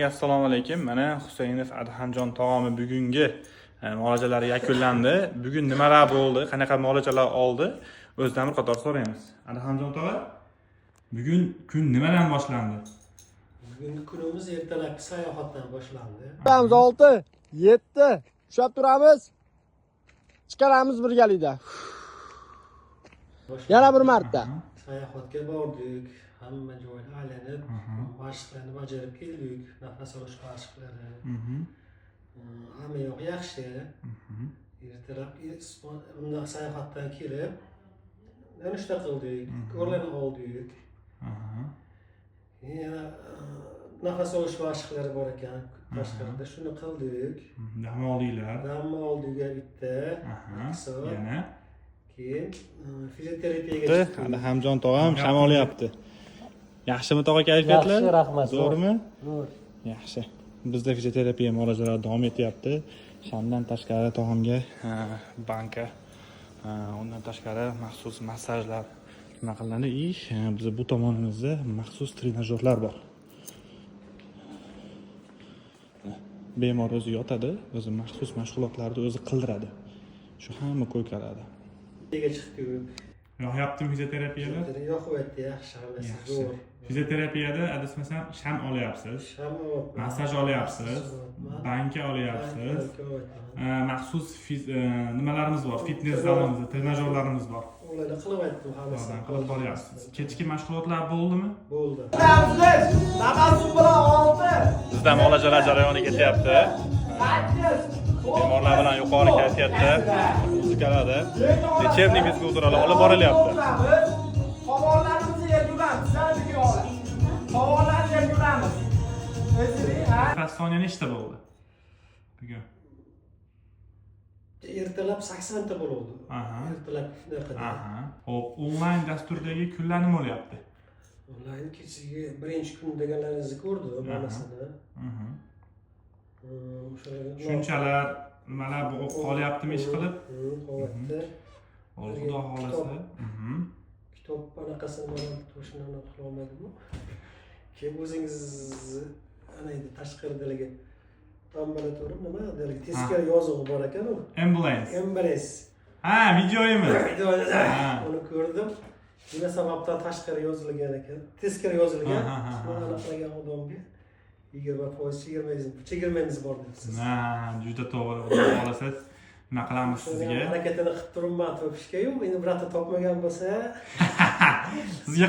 Assalomu alaykum. Mana Husaynov Adhamjon tog'ami bugungi muolajalari yakunlandi. Bugun nimalar bo'ldi, qanaqa muolajalar oldi? O'zidan bir qator so'raymiz. Adhamjon tog'a, bugun kun nimadan boshlandi? Bugungi kunimiz ertalabki sayohatdan boshlandi. 6, 7 ushlab turamiz. Chiqaramiz birgalikda. Yana bir marta. Sayohatga bordik. Hamma joyni aylanib, mashqlarni bajarib keldik. Nafas olish mashqlari. Hamma yoq yaxshi. Ertalab bunday sayohatdan kelib, nonushta qildik, ko'rlarni oldik. Yana nafas olish mashqlari bor ekan. Tashqarida shuni qildik. Dam olinglar. Dam oldik bitta. Yana Keyin fizioterapiyaga chiqdik. Adhamjon tog'am sham olyapti. Yaxshimi tog'a kayfiyatlar? Yaxshi, rahmat. Zo'rmi? Zo'r. Yaxshi. Bizda fizioterapiya muolajalari davom etyapti. Shamdan tashqari tog'amga banka, undan tashqari maxsus massajlar nima qilinadi. Bizda bu tomonimizda maxsus trenajyorlar bor. Bemor o'zi yotadi, o'zi maxsus mashg'ulotlarni o'zi qildiradi. Shu hamma ko'rkaladi. Nega chiqdik? Yo'qyaptimi fizioterapiyalar? Yo'qyapti, yaxshi, hammasi zo'r. Fizioterapiyada adasmasam sham olyapsiz, massaj olyapsiz, banka olyapsiz. Maxsus nimalarimiz bor, fitness zalimiz, trenajyorlarimiz bor. Ularni qilib aytdim hammasini. Qilib boryapsiz. Kechki mashg'ulotlar bo'ldimi? Bo'ldi. Bizda muolajalar jarayoni ketyapti. Bemorlar bilan yuqori kayfiyatda muzikalarda lechebniy fizkulturalar olib borilyapti. Sonya nechta bo'ldi? Bugun. Ertalab 80 ta bo'ldi. Ertalab shunaqada. Xo'p, onlayn dasturdagi kunlar nima bo'lyapti? Onlayn kechagi birinchi kun deganlaringizni ko'rdim, hammasini. Shunchalar nimalar qolyaptimi ish qilib? Qo'yapti. Xudo xolasa. Kitob anaqasini mana to'shinani qila olmadim. Keyin o'zingiz ana endi tashqaridagi ambulator nima deylik, teskari yozuvi bor ekan u. Ambulance. Ha, videoyimi? Uni ko'rdim. Nima sababdan tashqari yozilgan ekan? Teskari yozilgan. Shuni aniqlagan odamga 20% chegirmangiz bor debsiz. Ha, juda to'g'ri. Xudo xolasa nima qilamiz sizga? Harakatini qilib turibman topishga-yu, endi birata topmagan bo'lsa, Sizga